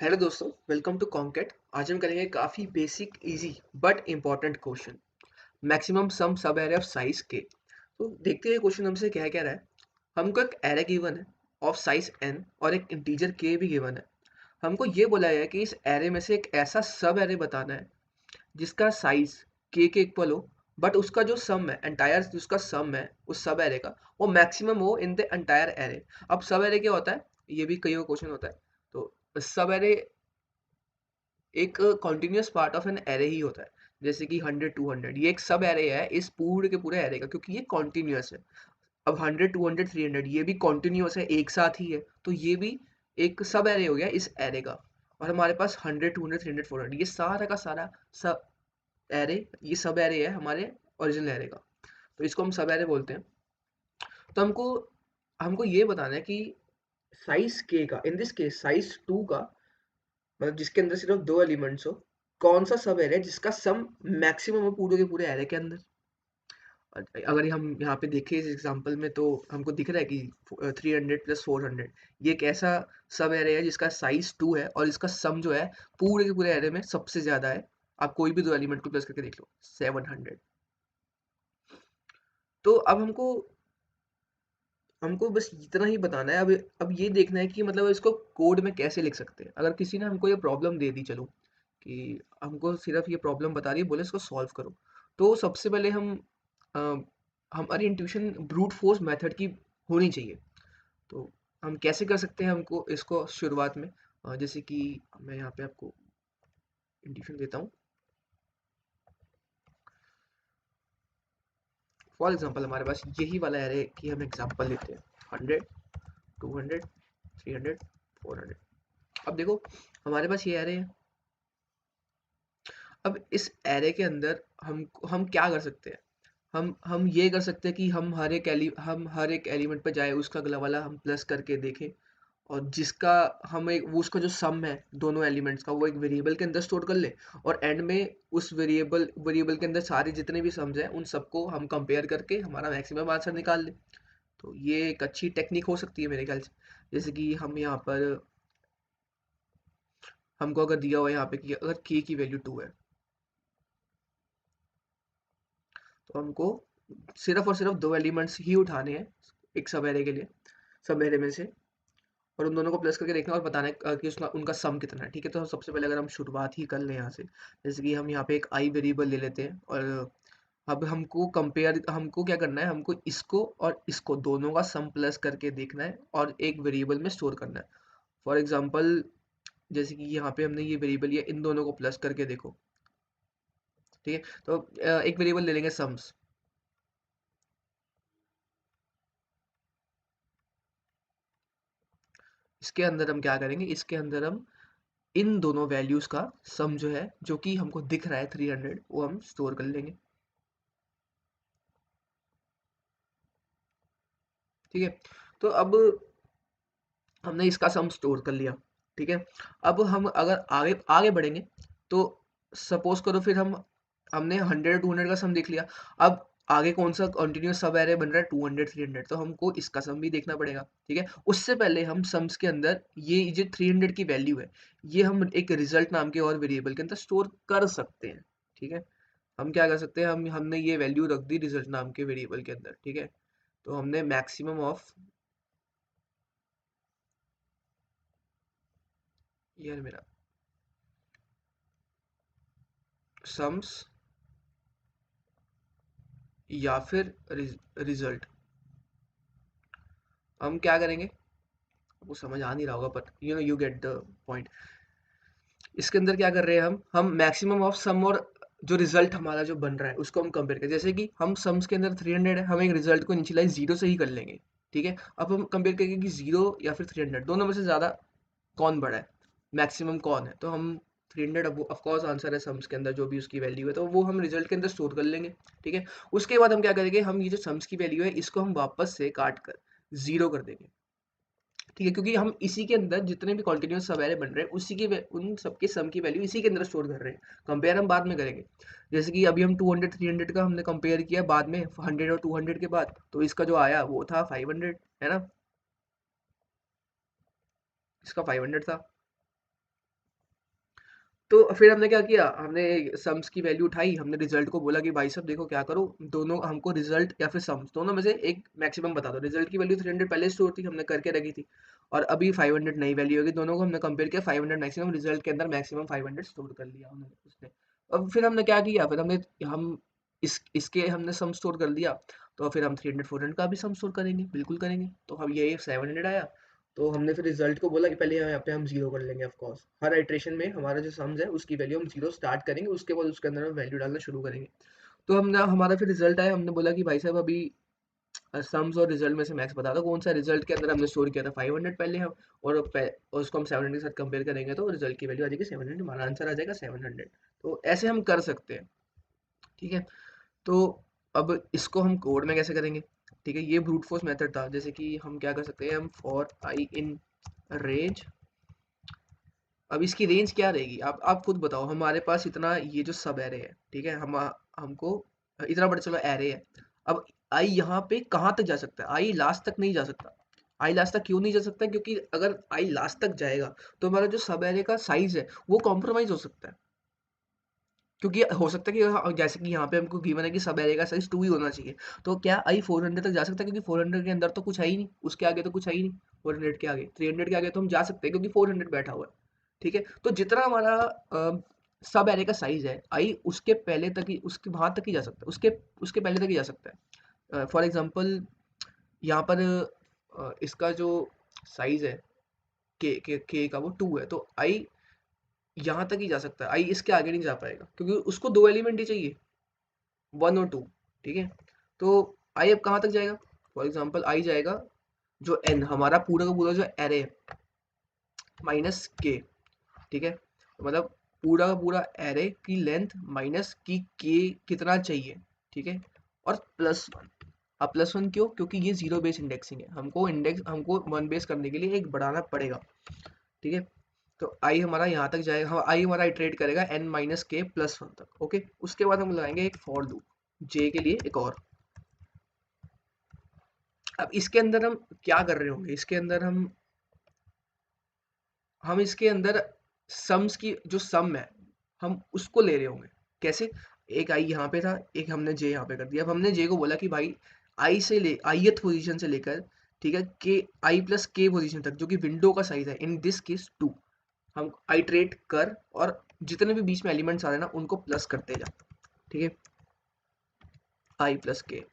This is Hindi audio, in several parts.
हेलो दोस्तों, वेलकम टू कॉन्केट। आज हम करेंगे काफ़ी basic easy but important question. Maximum सम सब एरे ऑफ साइज के। तो देखते हैं क्वेश्चन हमसे क्या कह रहा है। हमको एक एरे गिवन है ऑफ साइज n और एक इंटीजर k भी गिवन है। हमको ये बोला है कि इस एरे में से एक ऐसा सब एरे बताना है जिसका साइज k के इक्वल हो, बट उसका जो सम है एंटायर जिसका सम है उस सब एरे का वो मैक्सिमम हो इन द एंटायर एरे। अब सब एरे क्या होता है, ये भी कई क्वेश्चन होता है। तो सब एरे एक continuous part of an array ही होता है। जैसे कि 100 200 ये एक सब एरे है इस पूरे के पूरे एरे का, क्योंकि ये कॉन्टिन्यूअस है। अब 100 200 300 ये भी कॉन्टिन्यूअस है, एक साथ ही है, तो ये भी एक सब एरे हो गया इस एरे का। और हमारे पास 100 200 300 400 ये सारा का सारा सब एरे, ये सब एरे है हमारे ओरिजिनल एरे का। तो इसको हम सब एरे बोलते हैं। तो हमको हमको ये बताना है कि साइज के का, इन दिस केस साइज 2 का, मतलब जिसके अंदर सिर्फ 2 एलिमेंट्स हो, कौन सा सब एरे है जिसका सम मैक्सिमम हो पूरे के पूरे एरे के अंदर। अगर हम यहाँ पे देखें इस एग्जांपल में तो हमको दिख रहा है कि 300 प्लस 400 ये एक ऐसा सब एरे है जिसका साइज 2 है और इसका सम जो है पूरे के पूरे एरे में सबसे ज्यादा है। आप कोई भी दो एलिमेंट को प्लस करके देख लो, 700। तो अब हमको हमको बस इतना ही बताना है। अब ये देखना है कि मतलब इसको कोड में कैसे लिख सकते हैं। अगर किसी ने हमको ये प्रॉब्लम दे दी, चलो कि हमको सिर्फ ये प्रॉब्लम बता रही है, बोले इसको सॉल्व करो, तो सबसे पहले अ, हमारी इंट्यूशन ब्रूट फोर्स मेथड की होनी चाहिए। तो हम कैसे कर सकते हैं हमको इसको शुरुआत में, जैसे कि मैं यहाँ पे आपको इंट्यूशन देता हूँ। फॉर एग्जाम्पल हमारे पास यही वाला एरे की हम एग्जाम्पल लेते हैं, 100 200 300 400। अब देखो हमारे पास ये एरे है। अब इस एरे के अंदर हम क्या कर सकते हैं। हम ये कर सकते हैं कि हम हर एक एलिमेंट पे जाए, उसका अगला वाला हम प्लस करके देखें, और जिसका हम एक वो उसका जो सम है दोनों एलिमेंट्स का वो एक वेरिएबल के अंदर स्टोर कर ले, और एंड में उस वेरिएबल के अंदर सारे जितने भी सम्स हैं उन सबको हम कंपेयर करके हमारा मैक्सिमम आंसर निकाल ले। तो ये एक अच्छी टेक्निक हो सकती है मेरे ख्याल से। जैसे कि हम यहाँ पर हमको अगर दिया हुआ है यहाँ पे कि अगर k की वैल्यू 2 है, तो हमको सिर्फ और सिर्फ दो एलिमेंट्स ही उठाने हैं एक सब एरे के लिए, सब एरे में से, और उन दोनों को प्लस करके देखना और बताना है कि उसका उनका सम कितना है। ठीक है, तो सबसे पहले अगर हम शुरुआत ही कर लें यहाँ से, जैसे कि हम यहाँ पे एक आई वेरिएबल ले लेते हैं, और अब हमको क्या करना है, हमको इसको और इसको दोनों का सम प्लस करके देखना है और एक वेरिएबल में स्टोर करना है। फॉर एग्जाम्पल जैसे कि यहाँ पे हमने ये वेरिएबल लिया, इन दोनों को प्लस करके देखो। ठीक है, तो एक वेरिएबल ले लेंगे सम्स। इसके अंदर हम क्या करेंगे, इसके अंदर हम इन दोनों वैल्यूज का सम जो है, जो कि हमको दिख रहा है 300, वो हम स्टोर कर लेंगे। ठीक है, तो अब हमने इसका सम स्टोर कर लिया। ठीक है, अब हम अगर आगे आगे बढ़ेंगे तो सपोज करो फिर हमने 100 200 का सम देख लिया। अब आगे कौन सा कंटिन्यूस सब एरे बन रहा है, 200 300, तो हमको इसका सम भी देखना पड़ेगा। ठीक है, उससे पहले हम सम्स के अंदर ये जो 300 की वैल्यू है, ये हम एक रिजल्ट नाम के और वेरिएबल के अंदर स्टोर कर सकते हैं। ठीक है, हम क्या कर सकते हैं, हमने ये वैल्यू रख दी रिजल्ट नाम के वेरिएबल के अंदर। ठीक है, तो हमने मैक्सिमम ऑफ, ये मेरा सम्स या फिर रिजल्ट, हम क्या करेंगे, आपको समझ आ नहीं रहा होगा, but you get the point. इसके अंदर क्या कर रहे हैं, हम मैक्सिमम ऑफ सम और जो रिजल्ट हमारा जो बन रहा है उसको हम कंपेयर करें। जैसे कि हम सम्स के अंदर 300 है, हम एक रिजल्ट को इनिशियलाइज जीरो से ही कर लेंगे। ठीक है, अब हम कंपेयर करेंगे कि जीरो या फिर 300 दोनों में से ज्यादा कौन बड़ा है, मैक्सिमम कौन है। तो हम 300 ऑफ कोर्स आंसर है सम्स के अंदर जो भी उसकी वैल्यू है, तो वो हम रिजल्ट के अंदर स्टोर कर लेंगे। ठीक है, उसके बाद हम क्या करेंगे, हम ये जो सम्स की वैल्यू है इसको हम वापस से काट कर जीरो कर देंगे। ठीक है, क्योंकि हम इसी के अंदर जितने भी कॉन्टिन्यूस सब एरे बन रहे हैं उसी की उन सबके सम की वैल्यू इसी के अंदर स्टोर कर रहे हैं। कंपेयर हम बाद में करेंगे। जैसे कि अभी हम 200 300 का हमने कंपेयर किया, बाद में 100 और 200 के बाद, तो इसका जो आया वो था 500, है ना, इसका 500 था। तो फिर हमने क्या किया, हमने सम्स की वैल्यू उठाई, हमने रिजल्ट को बोला कि भाई साहब देखो क्या करो, दोनों हमको रिजल्ट या फिर सम्स दोनों में से एक मैक्सिमम बता दो। रिजल्ट की वैल्यू 300 पहले स्टोर थी, हमने करके रखी थी, और अभी 500 नई वैल्यू होगी। दोनों को हमने कंपेयर किया, 500 मैक्सिमम, रिजल्ट के अंदर मैक्सिमम 500 स्टोर कर लिया हमने उसने। अब फिर हमने क्या किया, फिर हमने हम इसके हमने सम स्टोर कर दिया, तो फिर हम 300 400 का भी सम स्टोर करेंगे, बिल्कुल करेंगे। तो हम ये 700 आया, तो हमने फिर रिजल्ट को बोला कि पहले यहाँ पे हम जीरो कर लेंगे। ऑफ कोर्स हर आइट्रेशन में हमारा जो सम्स है उसकी वैल्यू हम जीरो स्टार्ट करेंगे, उसके बाद उसके अंदर हम वैल्यू डालना शुरू करेंगे। तो हमने हमारा फिर रिजल्ट आया, हमने बोला कि भाई साहब अभी सम्स और रिजल्ट में से मैक्स बता दो कौन सा। रिजल्ट के अंदर हमने स्टोर किया था 500 पहले हम, और उसको हम 700 के साथ कंपेयर करेंगे, तो रिजल्ट की वैल्यू आ जाएगी 700, हमारा आंसर आ जाएगा 700। तो ऐसे हम कर सकते हैं, ठीक है। तो अब इसको हम कोड में कैसे करेंगे, ठीक है। ये ब्रूट फोर्स मेथड था, जैसे कि हम क्या कर सकते हैं, हम फॉर आई इन रेंज। अब इसकी रेंज क्या रहेगी, आप खुद बताओ। हमारे पास इतना ये जो सब एरे है, ठीक है, हम हमको इतना बड़ा चलो एरे है। अब आई यहाँ पे कहाँ तक जा सकता है, आई लास्ट तक नहीं जा सकता। आई लास्ट तक क्यों नहीं जा सकता, क्योंकि अगर आई लास्ट तक जाएगा तो हमारा जो सब एरे का साइज है वो कॉम्प्रोमाइज हो सकता है। क्योंकि हो सकता है कि जैसे कि यहाँ पे हमको गिवन है कि सब एरे का साइज 2 ही होना चाहिए, तो क्या आई 400 तक जा सकता है, क्योंकि 400 के अंदर तो कुछ है ही नहीं, उसके आगे तो कुछ है ही नहीं। 400 के आगे, 300 के आगे तो हम जा सकते हैं क्योंकि 400 बैठा हुआ है, ठीक है। तो जितना हमारा सब एरे का साइज है, आई उसके पहले तक ही, उसके वहां तक ही जा सकता है, उसके उसके पहले तक ही जा सकता है। फॉर एग्जाम्पल यहाँ पर इसका जो साइज है के का वो 2 है, तो आई यहाँ तक ही जा सकता है, आई इसके आगे नहीं जा पाएगा, क्योंकि उसको दो एलिमेंट ही चाहिए, 1 और 2, ठीक है। तो आई अब कहाँ तक जाएगा, फॉर एग्जाम्पल आई जाएगा जो एन हमारा पूरा का पूरा जो एरे है माइनस के, ठीक है। तो मतलब पूरा का पूरा एरे की लेंथ माइनस की के कितना चाहिए, ठीक है, और +1। अब +1 क्यों, क्योंकि ये जीरो बेस इंडेक्सिंग है, हमको इंडेक्स हमको वन बेस करने के लिए एक बढ़ाना पड़ेगा, ठीक है। तो आई हमारा यहाँ तक जाएगा, हम आई हमारा इटरेट करेगा n माइनस के +1 तक, ओके। उसके बाद हम लगाएंगे एक फॉर लूप जे के लिए एक और। अब इसके अंदर हम क्या कर रहे होंगे, इसके अंदर हम इसके अंदर सम्स की जो सम है हम उसको ले रहे होंगे। कैसे, एक आई यहाँ पे था, एक हमने जे यहाँ पे कर दिया। अब हमने जे को बोला कि भाई आई से ले ith पोजीशन से लेकर, ठीक है, के आई प्लस के पोजीशन तक, जो कि विंडो का साइज है, इन दिस केस 2, हम आइट्रेट कर और जितने भी बीच में एलिमेंट्स आ रहे हैं ना उनको प्लस करते जा, ठीक है, आई प्लस के।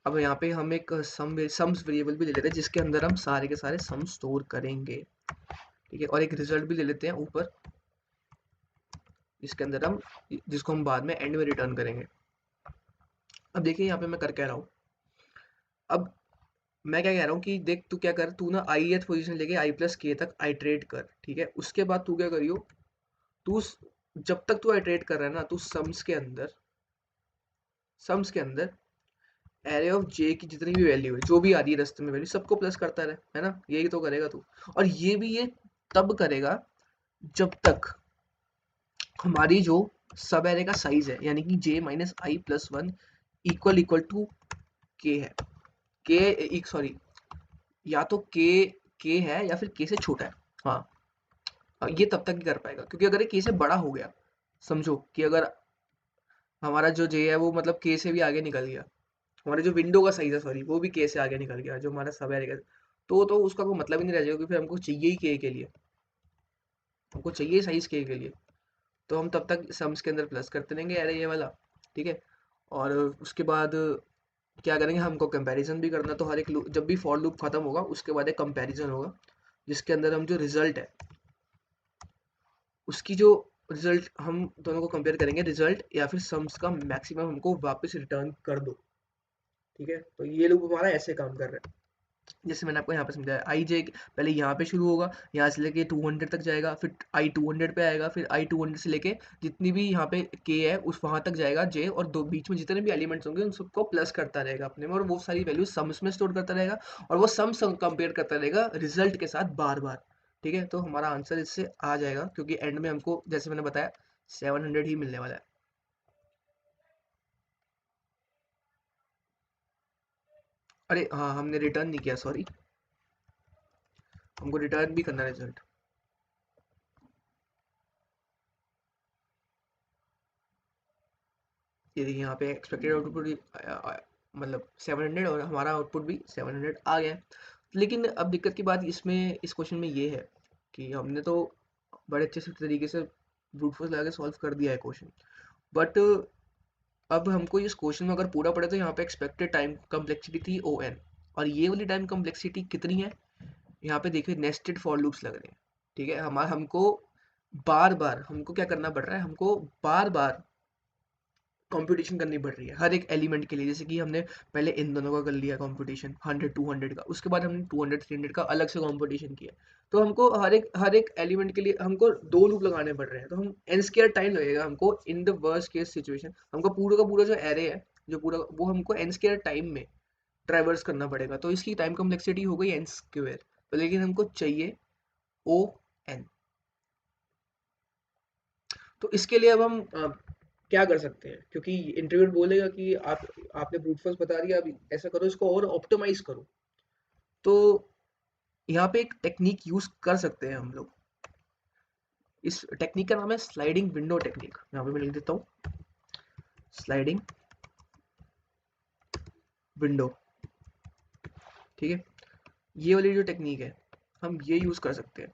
अब यहाँ पे हम एक सम्स वेरिएबल भी ले लेते हैं जिसके अंदर हम सारे के सारे सम स्टोर करेंगे, ठीक है, और एक रिजल्ट भी ले लेते हैं ऊपर, जिसके अंदर हम जिसको हम बाद में एंड में रिटर्न करेंगे। अब देखिए यहाँ पे मैं कर क्या रहा हूँ, अब मैं क्या कह रहा हूँ कि देख तू क्या कर, तू ना ith पोजीशन लेके आई प्लस के तक आइट्रेट कर, ठीक है। उसके बाद तू क्या करियो, तू जब तक तू आइट्रेट कर रहा है ना, तू सम्स के अंदर एरे ऑफ जे की जितनी भी वैल्यू है, जो भी आ रही है रास्ते में वैल्यू, सबको प्लस करता रहे, है ना, यही तो करेगा तू। और ये तब करेगा जब तक हमारी जो सब एरे का साइज है, यानी कि j minus i plus one equal equal to k है, के सॉरी, या तो के है या फिर के से छोटा है, हाँ। ये तब तक ही कर पाएगा, क्योंकि अगर ये के से बड़ा हो गया, समझो कि अगर हमारा जो जे है वो मतलब के से भी आगे निकल गया, हमारे जो विंडो का साइज है सॉरी वो भी के से आगे निकल गया, जो हमारा सब एरे का, तो उसका कोई मतलब ही नहीं रह जाएगा, क्योंकि फिर हमको चाहिए ही के लिए, हमको चाहिए साइज के लिए। तो हम तब तक सम्स के अंदर प्लस करते रहेंगे एरे ये वाला, ठीक है। और उसके बाद क्या करेंगे, हमको कंपैरिजन भी करना, तो हर एक जब भी फॉर लूप खत्म होगा उसके बाद एक कंपैरिजन होगा, जिसके अंदर हम जो रिजल्ट है उसकी जो रिजल्ट हम दोनों को कंपेयर करेंगे, रिजल्ट या फिर सम्स का मैक्सिमम हमको वापस रिटर्न कर दो, ठीक है। तो ये लूप हमारा ऐसे काम कर रहा है, जैसे मैंने आपको यहाँ पे समझाया। आई जे पहले यहाँ पे शुरू होगा, यहाँ से लेके 200 तक जाएगा, फिर आई 200 पे आएगा, फिर आई 200 से लेके जितनी भी यहाँ पे के है उस वहां तक जाएगा जे, और दो बीच में जितने भी एलिमेंट्स होंगे उन सबको प्लस करता रहेगा अपने में, और वो सारी वैल्यू सम्स में स्टोर करता रहेगा, और वो सम कंपेयर करता रहेगा रिजल्ट के साथ बार बार, ठीक है। तो हमारा आंसर इससे आ जाएगा, क्योंकि एंड में हमको जैसे मैंने बताया 700 ही मिलने वाला है। अरे हाँ, हमने रिटर्न नहीं किया, सॉरी, हमको रिटर्न भी करना है रिजल्ट। ये देखिए यहाँ पे एक्सपेक्टेड आउटपुट भी मतलब 700 और हमारा आउटपुट भी 700 आ गया है। लेकिन अब दिक्कत की बात इसमें इस क्वेश्चन में ये है कि हमने तो बड़े अच्छे से तरीके से ब्रूट फोर्स लगा के सॉल्व कर दिया है क्वेश्चन, बट अब हमको इस क्वेश्चन में अगर पूरा पड़े तो यहाँ पे एक्सपेक्टेड टाइम कम्प्लेक्सिटी थी ओ एन, और ये वाली टाइम कम्प्लेक्सिटी कितनी है? यहाँ पे देखिए नेस्टेड फॉर लूप्स लग रहे हैं। ठीक है, हमारा हमको बार बार हमको क्या करना पड़ रहा है, हमको बार बार कंप्यूटेशन करनी पड़ रही है हर एक एलिमेंट के लिए। जैसे कि हमने पहले इन दोनों का कर लिया कंप्यूटेशन 100 200 का, उसके बाद हमने 200 300 का अलग से कंप्यूटेशन किया। तो हमको हर एक एलिमेंट के लिए हमको 2 लूप लगाने पड़ रहे हैं, तो हम एन स्क्वायर टाइम लगेगा हमको in the worst case situation. हमको पूरा का पूरा जो एरे है, जो पूरा वो हमको एन स्क्वायर टाइम में ट्रैवर्स करना पड़ेगा, तो इसकी टाइम कम्प्लेक्सिटी हो गई एन स्क्वायर। तो लेकिन हमको चाहिए ओ एन। तो इसके लिए अब हम क्या कर सकते हैं, क्योंकि इंटरव्यूअर बोलेगा कि आपने ब्रूट फोर्स बता दिया, अभी ऐसा करो, इसको और ऑप्टिमाइज करो। तो यहाँ पे एक टेक्निक यूज कर सकते हैं हम लोग। इस टेक्निक का नाम है स्लाइडिंग विंडो टेक्निक। यहाँ पे मैं लिख देता हूँ स्लाइडिंग विंडो। ठीक है, ये वाली जो टेक्निक है हम ये यूज कर सकते हैं।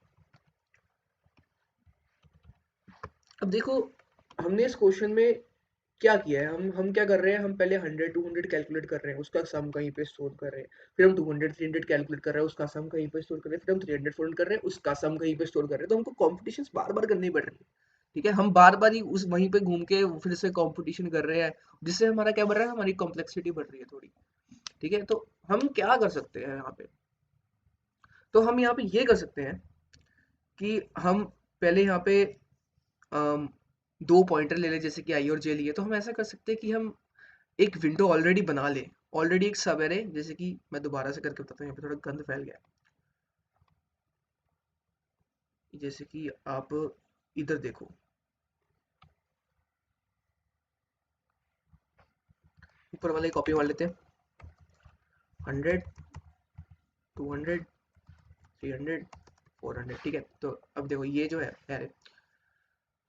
अब देखो, हमने इस क्वेश्चन में क्या किया है, हम क्या कर रहे हैं, हम पहले 100 200 कैलकुलेट कर रहे हैं, उसका सम कहीं पे स्टोर कर रहे हैं। फिर हम 200 300 कैलकुलेट कर रहे हैं, उसका सम कहीं पे स्टोर कर रहे हैं। फिर हम 300 400 कर रहे हैं, उसका सम कहीं पे स्टोर कर रहे हैं। तो हमको कॉम्पिटिशन बार बार करनी पड़ रही है। ठीक है, हम बार बार ही उस वहीं पे घूम के फिर से कॉम्पिटिशन कर रहे हैं, जिससे हमारा क्या बढ़ रहा है, हमारी कॉम्प्लेक्सिटी बढ़ रही है थोड़ी। ठीक है, तो हम क्या कर सकते हैं यहाँ पे? तो हम यहाँ पे ये कर सकते हैं कि हम पहले यहाँ पे अम, 2 पॉइंटर ले लें, जैसे कि आई और जे लिए। तो हम ऐसा कर सकते हैं कि हम एक विंडो ऑलरेडी बना लें, ऑलरेडी एक सब एरे। जैसे कि मैं दोबारा से करके बताता हूँ, यहाँ पे थोड़ा गंद फैल गया है। जैसे कि आप इधर देखो, ऊपर वाले कॉपी मार लेते हैं, 100 200 300 400। ठीक है, तो अब देखो ये जो है एरे,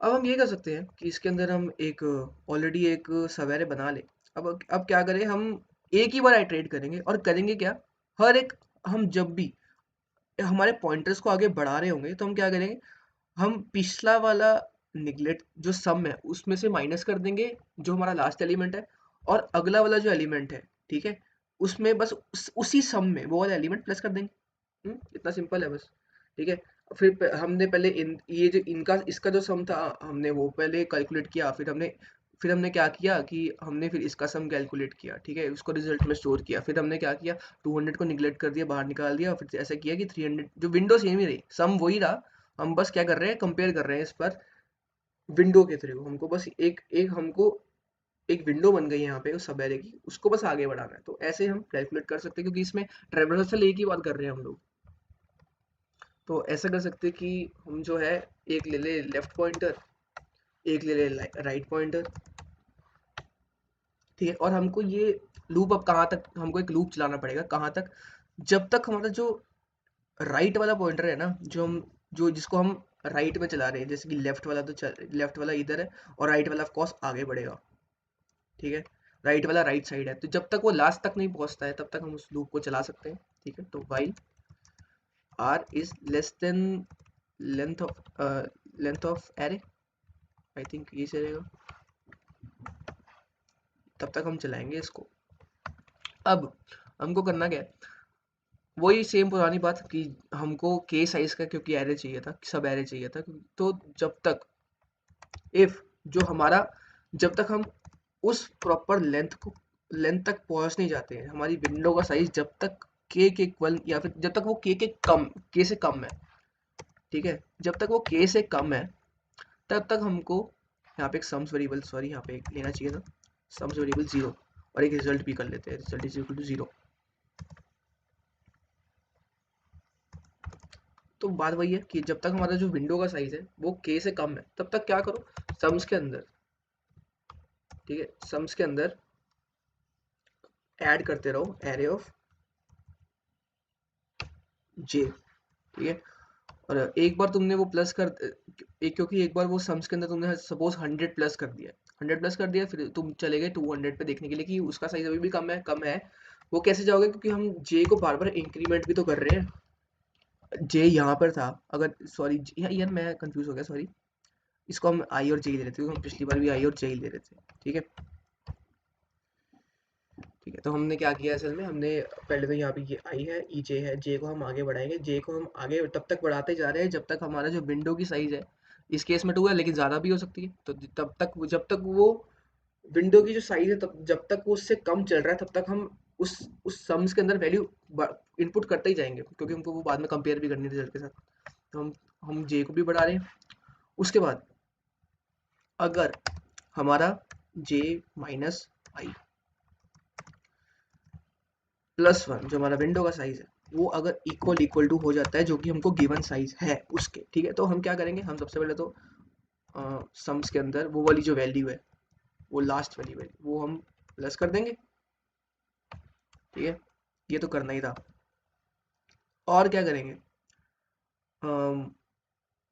अब हम ये कर सकते हैं कि इसके अंदर हम एक ऑलरेडी एक सब एरे बना लें। अब क्या करें, हम एक ही बार आइटरेट करेंगे और करेंगे क्या, हर एक, हम जब भी हमारे पॉइंटर्स को आगे बढ़ा रहे होंगे तो हम क्या करेंगे, हम पिछला वाला निगलेक्ट जो सम है उसमें से माइनस कर देंगे, जो हमारा लास्ट एलिमेंट है, और अगला वाला जो एलिमेंट है, ठीक है, उसमें बस उसी सम में वो वाला एलिमेंट प्लस कर देंगे। इतना सिंपल है बस। ठीक है, फिर हमने पहले ये जो इनका इसका जो सम था हमने वो पहले कैलकुलेट किया, फिर हमने क्या किया कि हमने फिर इसका सम कैलकुलेट किया। ठीक है, उसको रिजल्ट में स्टोर किया। फिर हमने क्या किया, 200 को निगलेक्ट कर दिया, बाहर निकाल दिया। फिर ऐसा किया कि 300, जो विंडो सेम ही रही, सम वही रहा, हम बस क्या कर रहे हैं, कंपेयर कर रहे हैं इस पर विंडो के थ्रू। हमको बस हमको एक विंडो बन गई है यहाँ पे उस सब एरे की, उसको बस आगे बढ़ाना है। तो ऐसे हम कैलकुलेट कर सकते हैं, क्योंकि इसमें ट्रेवर्सल एक ही बात कर रहे हैं हम लोग। तो ऐसा कर सकते हैं कि हम जो है एक ले ले लेफ्ट पॉइंटर, एक ले ले राइट पॉइंटर। ठीक है, और हमको ये लूप अब कहाँ तक, हमको एक लूप चलाना पड़ेगा, कहाँ तक, जब तक हमारा जो राइट वाला पॉइंटर है ना, जो जिसको हम राइट में चला रहे हैं, जैसे कि लेफ्ट वाला इधर है और राइट वाला ऑफ कोर्स आगे बढ़ेगा। ठीक है, राइट वाला राइट साइड है, तो जब तक वो लास्ट तक नहीं पहुंचता है तब तक हम उस लूप को चला सकते हैं। ठीक है, तो while r is less than length of array, I think ये चलेगा, तब तक हम चलाएंगे इसको। अब हमको करना क्या है, वही सेम पुरानी बात कि हमको के साइज का क्योंकि एरे चाहिए था, सब एरे चाहिए था। तो जब तक इफ जो हमारा जब तक हम उस प्रॉपर लेंथ तक पहुंच नहीं जाते हैं, हमारी विंडो का साइज जब तक के इक्वल, या फिर जब तक वो के से कम है। ठीक है, जब तक वो के से कम है तब तक हमको यहाँ पे एक सम्स वेरिएबल, सॉरी यहाँ पे एक लेना चाहिए था, सम्स वेरिएबल 0, और एक रिजल्ट भी कर लेते हैं, रिजल्ट इज इक्वल टू 0। तो बात वही है कि जब तक हमारा जो विंडो का साइज है वो के से कम है, तब तक क्या करो, सम्स के अंदर, ठीक है, सम्स के अंदर ऐड करते रहो एरे ऑफ जे। ठीक है, और एक बार तुमने वो प्लस कर, क्योंकि एक बार वो सम्स के अंदर तुमने सपोज 100 प्लस कर दिया, 100 प्लस कर दिया, फिर तुम चले गए 200 पे देखने के लिए कि उसका साइज अभी भी कम है। वो कैसे जाओगे, क्योंकि हम जे को बार बार इंक्रीमेंट भी तो कर रहे हैं। जे यहाँ पर था, अगर सॉरी यार मैं कंफ्यूज हो गया, सॉरी। इसको हम आई और जे ले रहे थे, क्योंकि हम पिछली बार भी आई और जे ले रहे थे। ठीक है, ठीक है। तो हमने क्या किया असल में, हमने पहले तो यहाँ पे ये आई है, ई जे है, जे को हम आगे बढ़ाएंगे। जे को हम आगे तब तक बढ़ाते जा रहे हैं जब तक हमारा जो विंडो की साइज है, इस केस में 2 है, लेकिन ज़्यादा भी हो सकती है। तो तब तक जब तक वो विंडो की जो साइज है, तब जब तक वो उससे कम चल रहा है, तब तक हम उस सम्स के अंदर वैल्यू इनपुट करते ही जाएंगे, क्योंकि हमको वो बाद में कंपेयर भी करनी है रिजल्ट के साथ। तो हम जे को भी बढ़ा रहे हैं। उसके बाद अगर हमारा जे माइनस आई प्लस वन, जो हमारा विंडो का साइज है, वो अगर इक्वल टू हो जाता है, जो कि हमको गिवन साइज है उसके, ठीक है, तो हम क्या करेंगे, हम सबसे पहले तो सम्स के अंदर वो वाली जो वैल्यू है, वो लास्ट वाली वैल्यू, वो हम प्लस कर देंगे। ठीक है, ये तो करना ही था। और क्या करेंगे,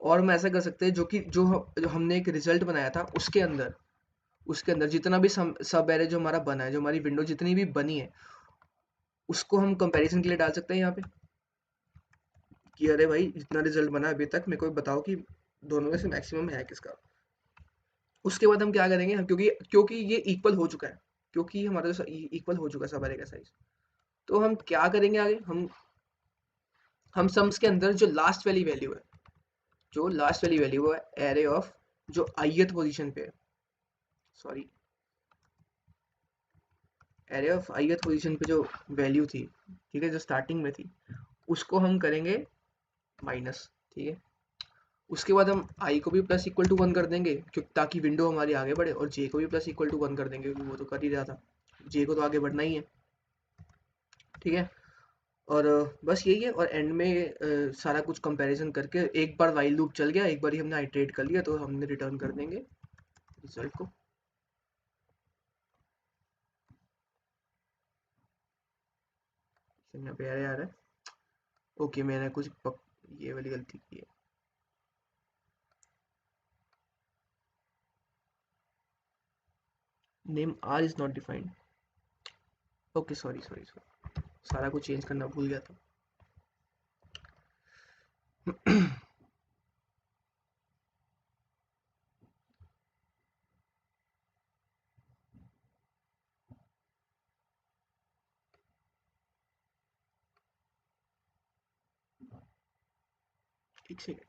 और हम ऐसा कर सकते हैं, जो कि जो हमने एक रिजल्ट बनाया था उसके अंदर जितना भी सब एरे जो हमारा बना है, जो हमारी विंडो जितनी भी बनी है, उसको हम कंपैरिजन के लिए डाल सकते हैं यहाँ पे, कि अरे भाई जितना रिजल्ट बना अभी तक, मेरे को बताओ कि दोनों में से मैक्सिमम है किसका। उसके बाद हम क्या करेंगे, हम क्योंकि क्योंकि ये इक्वल हो चुका है, क्योंकि हमारा जो इक्वल हो चुका है सब एरे का साइज, तो हम क्या करेंगे आगे, हम सम्स के अंदर जो लास्ट वाली वैल्यू है, जो लास्ट वाली वैल्यू है एरे ऑफ जो आईएथ पोजीशन पे है, sorry, array of ith position पे जो वैल्यू थी, ठीक है, जो स्टार्टिंग में थी, उसको हम करेंगे माइनस। ठीक है, उसके बाद हम आई को भी प्लस इक्वल टू 1 कर देंगे, क्योंकि ताकि विंडो हमारी आगे बढ़े, और जे को भी प्लस इक्वल टू 1 कर देंगे, क्योंकि वो तो कर ही रहा था, जे को तो आगे बढ़ना ही है। ठीक है, और बस यही है। और एंड में सारा कुछ कंपैरिजन करके, एक बार वाइल लूप चल गया, एक बार ही हमने आइटरेट कर लिया, तो हमने रिटर्न कर देंगे रिजल्ट को। यहाँ पे आ रहा है, ओके, मैंने ये वाली गलती की है। Name r is not defined, okay, sorry sorry sorry, सारा कुछ चेंज करना भूल गया था। एक सेकेंड,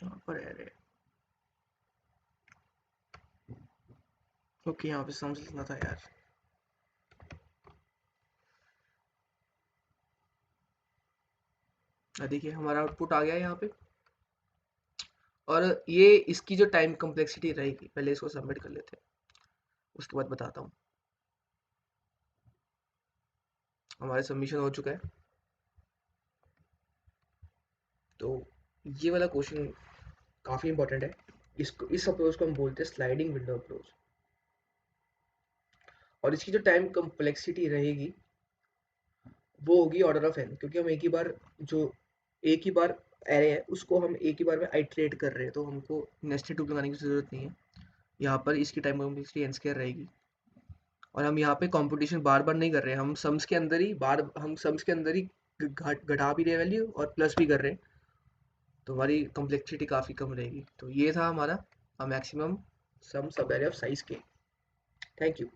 यहाँ पर एरे, ओके, यहाँ पे समझ लेना था यार। देखिए हमारा आउटपुट आ गया है यहाँ पे, और ये इसकी जो टाइम कम्प्लेक्सिटी रहेगी, पहले इसको सबमिट कर लेते हैं, उसके बाद बताता हूँ। हमारा सबमिशन हो चुका है। तो ये वाला क्वेश्चन काफ़ी इंपॉर्टेंट है। इस अप्रोच को हम बोलते हैं स्लाइडिंग विंडो अप्रोच, और इसकी जो टाइम कम्प्लेक्सिटी रहेगी, वो होगी ऑर्डर ऑफ एन, क्योंकि हम एक ही बार एरे है, उसको हम एक ही बार में आइट्रेट कर रहे हैं, तो हमको नेस्टेड लूप लगाने की जरूरत नहीं है। यहाँ पर इसकी टाइम कम्प्लेक्सिटी एन स्क्वायर रहेगी, और हम यहाँ पे कंपटीशन बार बार नहीं कर रहे हैं, हम सम्स के अंदर ही घटा भी रहे वैल्यू और प्लस भी कर रहे हैं, तो हमारी कम्प्लेक्सिटी काफ़ी कम रहेगी। तो ये था हमारा मैक्सिमम सम सब एरे ऑफ साइज के। Thank you.